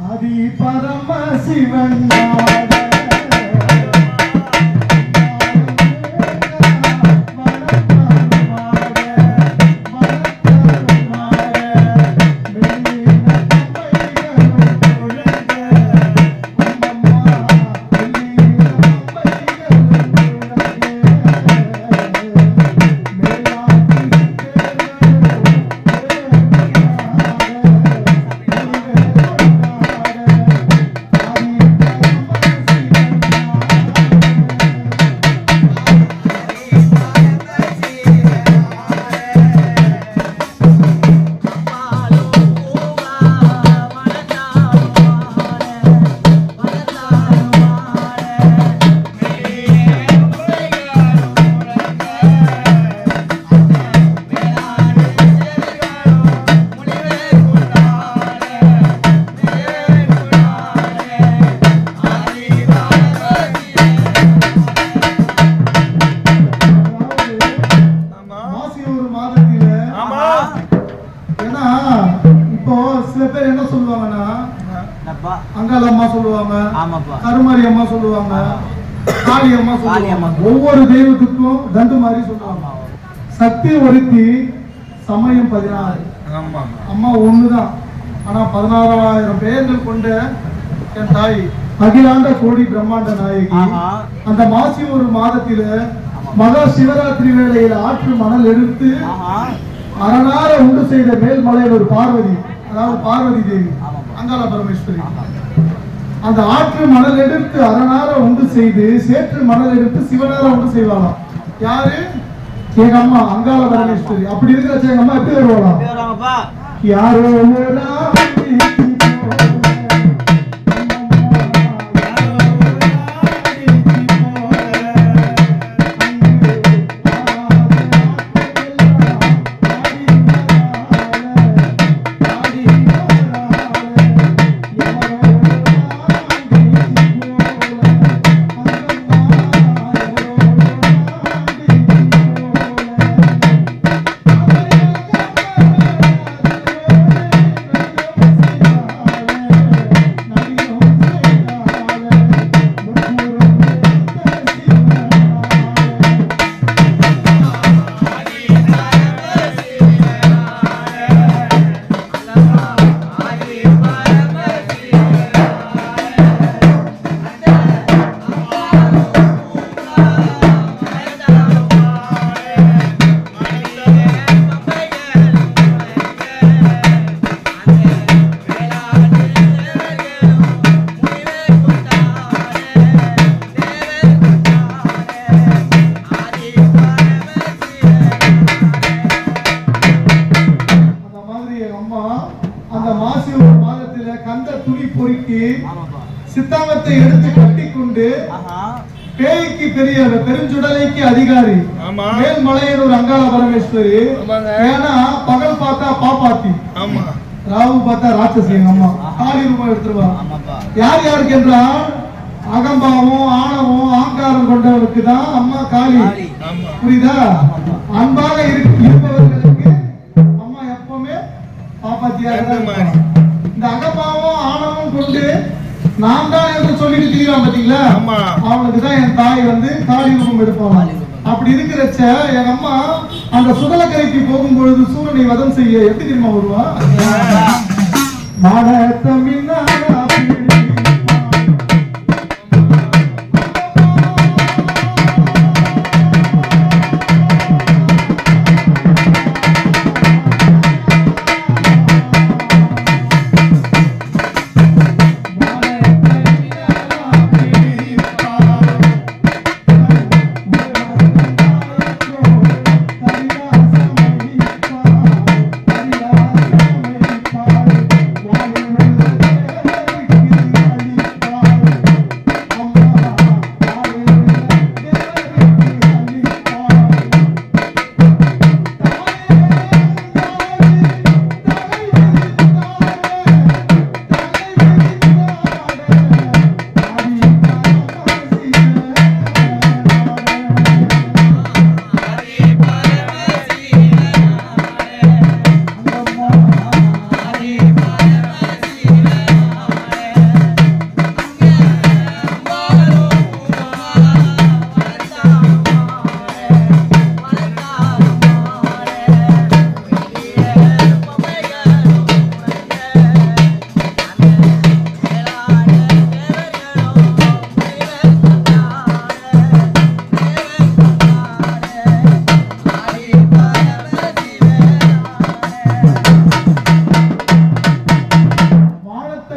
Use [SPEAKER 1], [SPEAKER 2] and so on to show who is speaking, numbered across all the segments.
[SPEAKER 1] ஆதி பரமசிவன் கருமாரி அம்மா சொல்லுவாங்க, காளி அம்மா சொல்லுவாங்க. ஒவ்வொரு தெய்வத்துக்கும் தண்டு மாதிரி சொல்லுவாங்க. சக்தி ஒருத்தி, சமயம் 16. அம்மா ஒண்ணுதான், ஆனா 16,000 பெயர்கள் கொண்ட என் தாய் அகிலாண்ட கோடி பிரம்மாண்ட நாயகி. அந்த மாசி ஒரு மாதத்தில மகா சிவராத்திரி வேளையில் ஆற்று மணல் எடுத்து அரணார உண்டு செய்த மேல்மலையில் ஒரு பார்வதி, அதாவது பார்வதி தேவி, அங்காள பரமேஸ்வரி. அந்த ஆற்று மணல் எடுத்து அரணார உண்டு செய்து சேற்று மணல் எடுத்து சிவனார உண்டு செய்வாளாம். யாரு? எங்க அம்மா அங்காள பரமேஸ்வரி. அப்படி இருக்கிற எங்க அம்மா எப்படி வருவாளாம்? யாரோ சித்தாமத்தை எடுத்து கட்டிக்கொண்டு பேய்க்கு பெரிய பெருஞ்சுடலைக்கு அதிகாரி மேல்மலையில் ஒரு அங்காள பரமேஸ்வரி. ஏன்னா பகல் பார்த்தா பாப்பாத்தி, ராவு பார்த்தா ராட்சசி. எங்க அம்மா காளி ரூபாய் எடுத்துருவா. யார் யாருக்கு என்றால் அகம்பாவம் ஆணவம் ஆங்காரம் கொண்டவனுக்கு தான் அம்மா காளி. புரியுதா? அன்பாக இருப்பவர்களுக்கு அம்மா எப்பவுமே பாப்பாத்தியாக. இந்த அகம்பாவம் ஆணவம் கொண்டு நான் தான் என்று சொல்லிட்டு தீரான் பாத்தீங்களா, அவனுக்கு தான் என் தாய் வந்து காளி ரூபம் எடுப்பாங்க. அப்படி இருக்கிறச்ச என் அம்மா அந்த சுதலக்கரைக்கு போகும்பொழுது சூரனை வதம் செய்ய எப்படி தெரியுமா வருவா?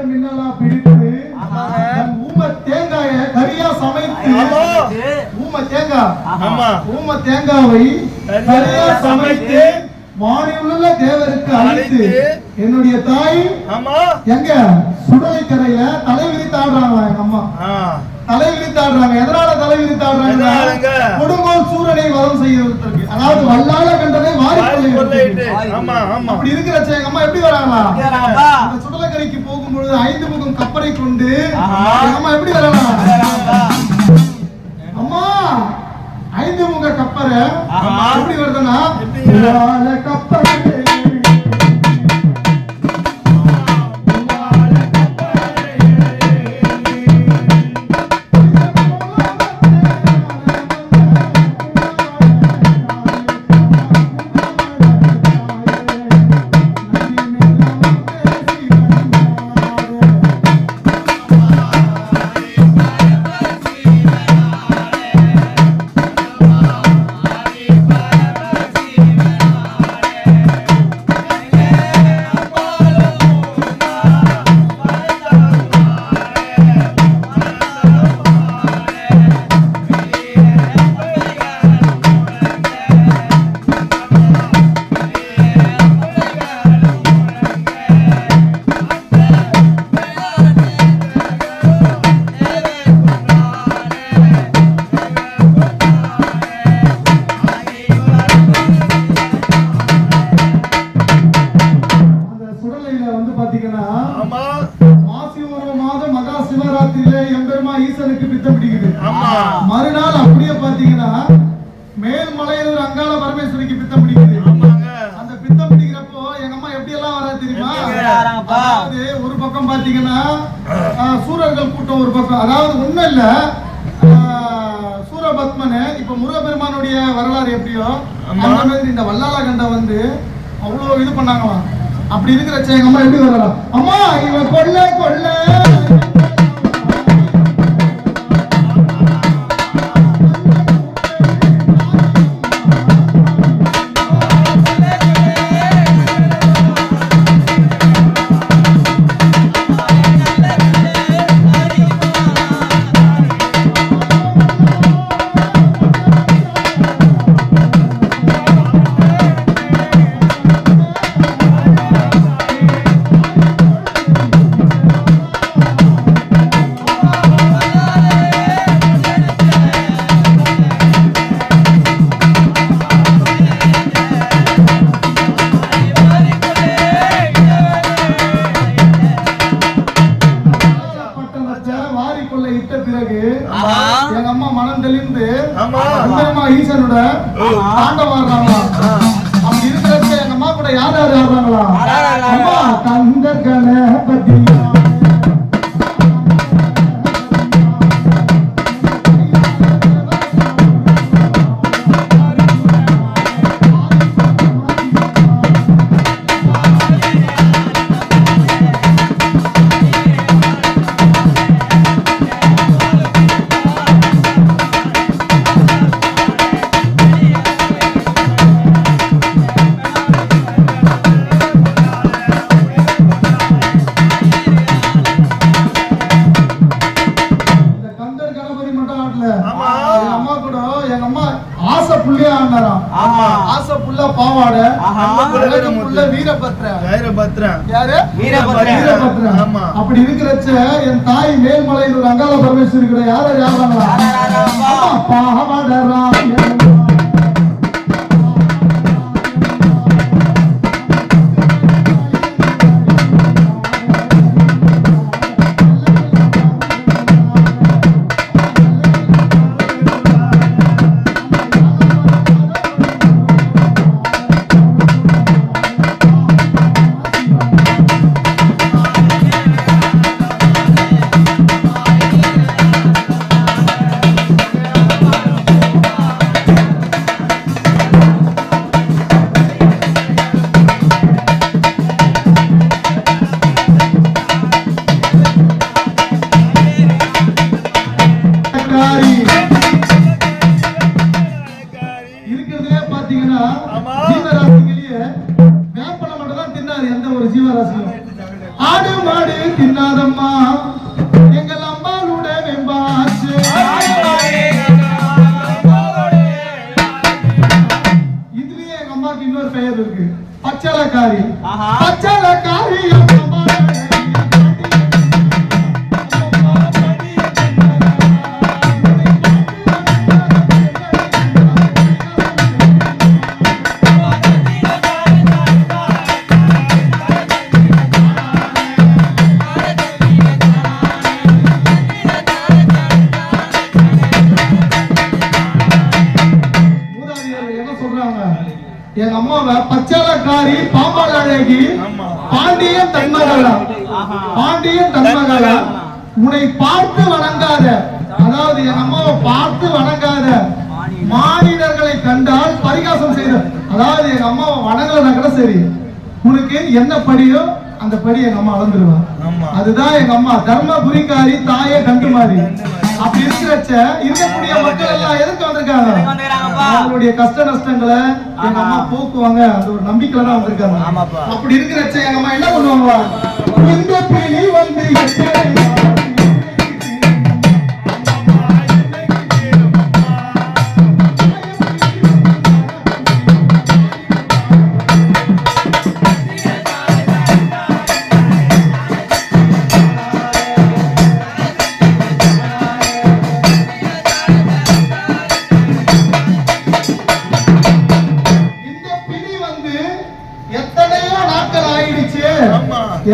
[SPEAKER 1] மின்னலா பிடித்து ஊம தேங்காய கரியா சமைத்து ஊம தேங்காவை கரியா சமைத்து வானிலுள்ள தேவருக்கு அழைத்து என்னுடைய தாய் எங்க சுடலை கரையில தலை விரித்தாடுறாங்க எங்க அம்மா தலை விரித்தாடுறாங்க. எதனால தலை விரித்தாடுறாங்க? கொடுங்கோல் சூரனை வதம் செய்யறதுக்கு, அதாவது வல்லால கண்டதை வாரி கொள்ளையிட்டு. அப்படி இருக்கிறச்ச எங்க அம்மா எப்படி வராங்களா? அந்த சுடலக்கரைக்கு போகும்பொழுது 5 முகம் கப்பரை கொண்டு எங்க அம்மா எப்படி வராங்களா? அம்மா 5 முக கப்பரை எப்படி வருதுன்னா கப்பரை மறுநாள் அப்படியே பாத்தீங்கன்னா மேல்மலையூர் அங்காள பரமேஸ்வரிக்கு பித்தம் பிடிக்குது. அந்த பித்தம் பிடிக்கிறப்போ எங்க அம்மா எப்படி எல்லாம் வர தெரியுமா? அதாவது ஒரு பக்கம் பாத்தீங்கன்னா சூரர்கள் கூட்டம் ஒரு பக்கம், அதாவது ஒண்ணும் இல்ல சூரபத்மனு இப்ப முருகப்பெருமானுடைய வரலாறு எப்படியோ அந்த மாதிரி இந்த வல்லால கண்டம் வந்து அவ்வளவு இது பண்ணாங்களாம். அப்படி இருக்கிறச்ச எங்க அம்மா எப்படி வரலாம்? அம்மா இவன் கொல்ல கொல்ல எங்க அம்மா மனம் தெளிந்து ஈசனோட தாண்டவாடுறாங்களா. அப்படி இருக்கிறப்ப எங்க அம்மா கூட யார் யார் ஆடுறாங்களா? அம்மா கந்த கணபதி பாவாடை அப்படி இருக்கிறச்ச என் தாய் மேல்மலையில் அங்காள பரமேஸ்வரி கூட யார பாவாடை பச்சளக்காரி பச்சளக்காரி எங்க அம்மாவை பச்சளக்காரி பாம்பாள் அழகி பாண்டியன் தன்மகளா பாண்டியன் தன்மகளா உன்னை பார்த்து வணங்காத, அதாவது எங்க அம்மாவை பார்த்து வணங்காத மானிடர்களை கண்டால் பரிகாசம் செய்த, அதாவது எங்க அம்மாவை வணங்கலன்னா கூட சரி, உனக்கு என்ன படியோ அந்த படி எங்க அம்மா அளந்துருவான். அதுதான் எங்க அம்மா தர்மபுரிக்காரி தாயே கண்டுமாரி. அப்படி இருக்கக்கூடிய மக்கள் எல்லாம் எதுக்கு வந்திருக்காங்க? அவங்களுடைய கஷ்ட நஷ்டங்களை எங்க அம்மா போக்குவாங்க, அந்த ஒரு நம்பிக்கையில தான் வந்திருக்காங்க. அப்படி இருக்கிறச்ச எங்க அம்மா என்ன பண்ணுவாங்க? இந்த பிணி வந்து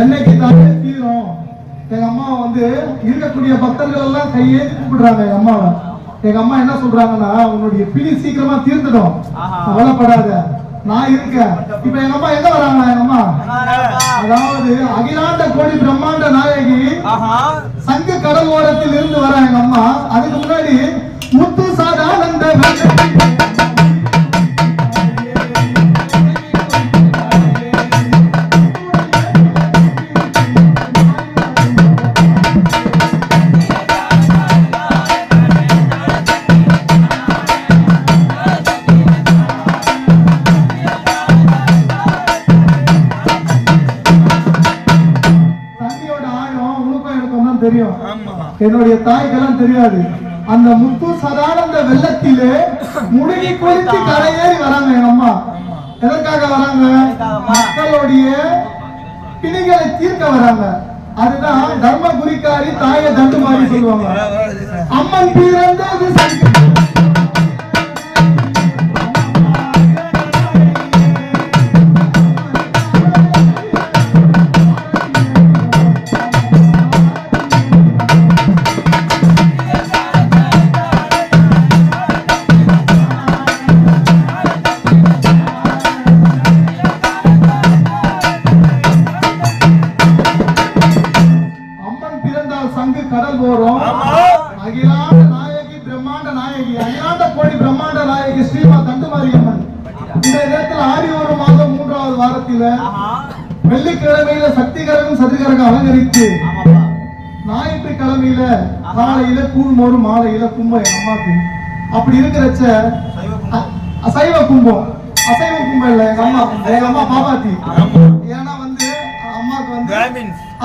[SPEAKER 1] என்னைக்கு தானே தீரும். எங்க அம்மா வந்து இருக்கக்கூடிய பக்தர்கள் எல்லாம் கையேந்தி கூப்பிடுறாங்க எங்க அம்மாவை. எங்க அம்மா என்ன சொல்றாங்கன்னா, உன்னுடைய பிடி சீக்கிரமா தீர்ந்துடும், கவலைப்படாத, நான் இருக்கேன். இப்ப எங்க அம்மா எங்க வராங்க? எங்க அம்மா அதாவது அகிலாண்ட கோடி பிரம்மாண்ட நாயகி சங்க கடல் ஓரத்தில் இருந்து வர எங்க அம்மா. அதுக்கு முன்னாடி முத்து சாதானந்த தெரியும், என்னுடைய தாய்க்கெல்லாம் தெரியாது. அந்த முத்து சதானந்த வெள்ளத்திலே முழுகி குளித்து கரையேறி வராங்க எங்க அம்மா. எதற்காக வராங்க? மக்களுடைய பிணிகளை தீர்க்க வராங்க. அதுதான் தர்மபுரிக்காரி தாயை தண்டுமாரி சொல்லுவாங்க. அம்மன் பிறந்தது கடல் போறோம். அகிலாண்ட நாயகி பிரம்மாண்ட நாயகி அகிலாண்ட கோடி பிரம்மாண்ட நாயகி ஸ்ரீமா தண்டுமாரியம்மன் இந்த நேரத்தில் ஆடி ஒரு மாதம் 3வது வாரத்தில வெள்ளிக்கிழமையில சக்திகரகம் சதுரகரகம் அலங்கரித்து ஞாயிற்றுக்கிழமையில காலையில கூழ்மோறு மாலையில கும்பம் எங்க அம்மாக்கு. அப்படி இருக்கிறச்ச அசைவ கும்பம், அசைவ கும்பம் இல்ல எங்க அம்மா பாப்பாத்தி. ஏன்னா வந்து அம்மாக்கு வந்து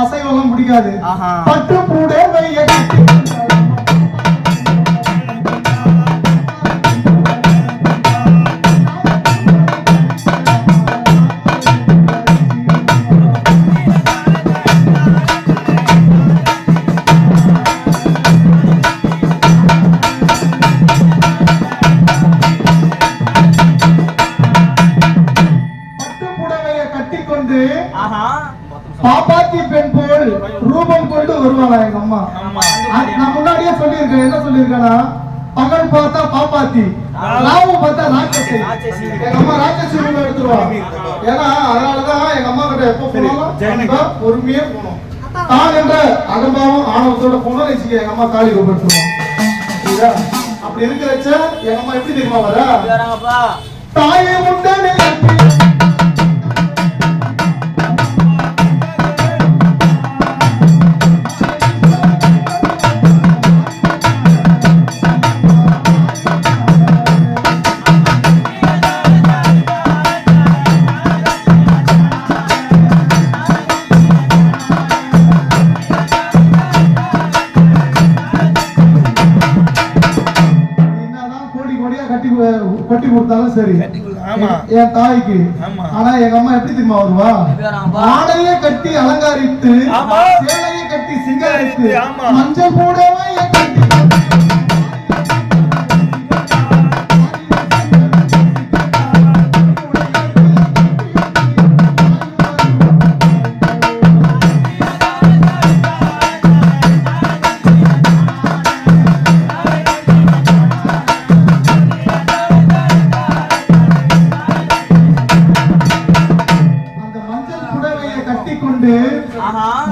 [SPEAKER 1] அசைவம் எல்லாம் பிடிக்காது. பட்டு புடவைய கட்டிக்கொண்டு பாப்பாத்தி பெண் போல் ரூபம் கொண்டு வருவாங்க எங்க அம்மா. நான் முன்னாடியே சொல்லியிருக்கேன், என்ன சொல்லியிருக்கேன்னா, பகல் பார்த்தா பாப்பாத்தி, ராவு பார்த்தா ராட்சசி. எங்க அம்மா ராட்சசி ரூபம் எடுத்துருவாங்க. ஏன்னா அதனாலதான் எங்க அம்மா கிட்ட எப்ப போனாலும் பொறுமையே போகணும். தான் என்ற அகம்பாவம் ஆணவத்தோட போனா எங்க அம்மா காலி ரூபம் எடுத்துருவாங்க. அப்படி இருக்கிறச்ச எங்க அம்மா எப்படி தெரியுமா வர? தாயை முண்டனே கொட்டி கொடுத்தாலும் சரி என் தாய்க்கு. ஆனா எங்க அம்மா எப்படி தெரியுமா வருவா? ஆடையே கட்டி அலங்காரித்து, சேலையை கட்டி சிங்காரித்து, மஞ்சள் கூடவே கட்டி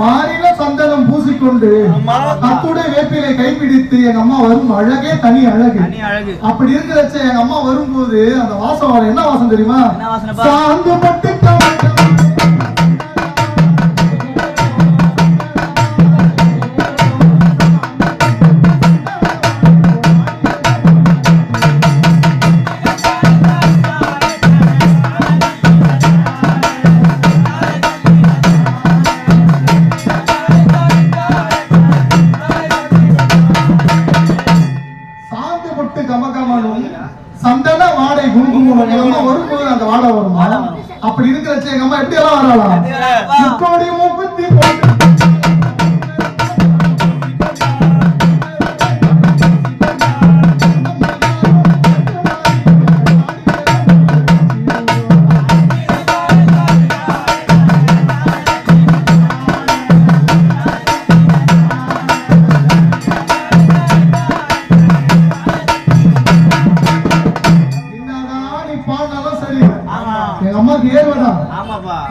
[SPEAKER 1] மாறில சந்தனம் பூசிக்கொண்டு அத்துடைய வேப்பிலை கைப்பிடித்து எங்க அம்மா வரும் அழகே தனி அழகு. அப்படி இருக்கிறச்ச எங்க அம்மா வரும்போது அந்த வாசம் வர என்ன வாசம் தெரியுமா? சாந்து பட்டு சந்தன வாடை குங்குமம் வரும்போது அந்த வாடை வருமா? அப்படி இருக்கிறச்ச எங்க அம்மா எப்படி எல்லாம் வரலாம்? மூக்குத்தி போட்டு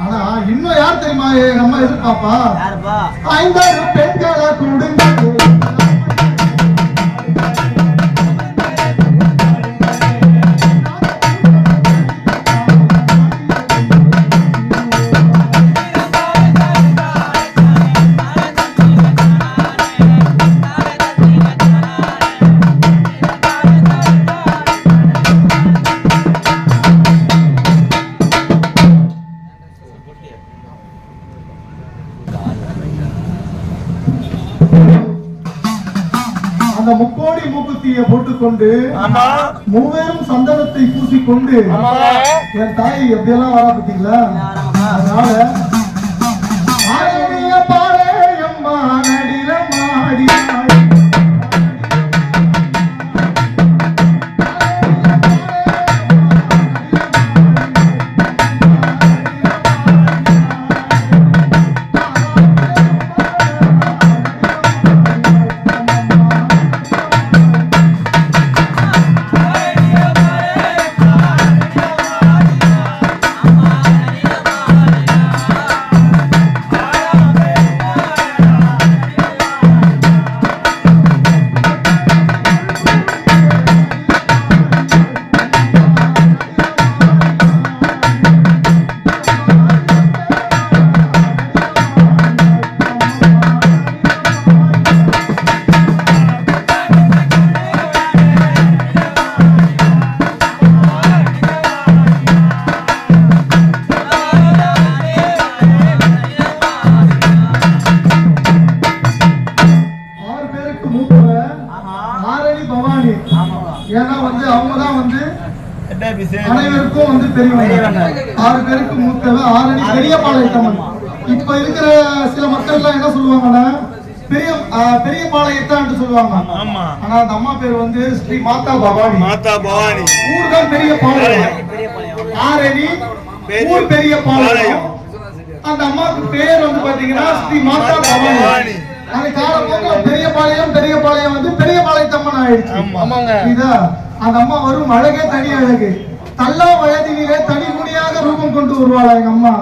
[SPEAKER 1] ஆனா இன்னும் யார் தெரியுமா எங்க அம்மா எதிர்பார்ப்பா? 5 பெண்களை கொடுங்க. அந்த முக்கோடி மூக்குத்தியை போட்டுக்கொண்டு மூவேரும் சந்தனத்தை பூசிக்கொண்டு என் தாய் எப்படியெல்லாம் வரா பார்த்தீங்களா? அதனால பாளையம்மா நடில மாடி ஏன்னா வந்து அவங்கதான் வந்து அனைவருக்கும் வந்து பெரியவங்க. 6 பேருக்கு மூத்தவ ஆரணி பெரியபாளையத்தம்மன். இப்ப இருக்கிற சில மக்கள் எல்லாம் என்ன சொல்லுவாங்கன்னா பெரிய பாளையத்தான் சொல்லுவாங்க. ஆனா அந்த அம்மா பேர் வந்து ஸ்ரீ மாதா பவானி. ஊர் தான் பெரிய பாளையம், ஆரணி ஊர் பெரிய பாளையம். அந்த அம்மாவுக்கு பேர் வந்து பாத்தீங்கன்னா ஸ்ரீ மாதா பவானி. அந்த காலப்போக்கில் பெரிய பாளையம் வந்து பெரிய பாளையத்தம்மன் ஆயிடுச்சு. அந்த அம்மா வரும் அழகே தனி அழகு. தள்ளா வயதிலே தனி குடியாக ரூபம் கொண்டு வருவாள் எங்க அம்மா.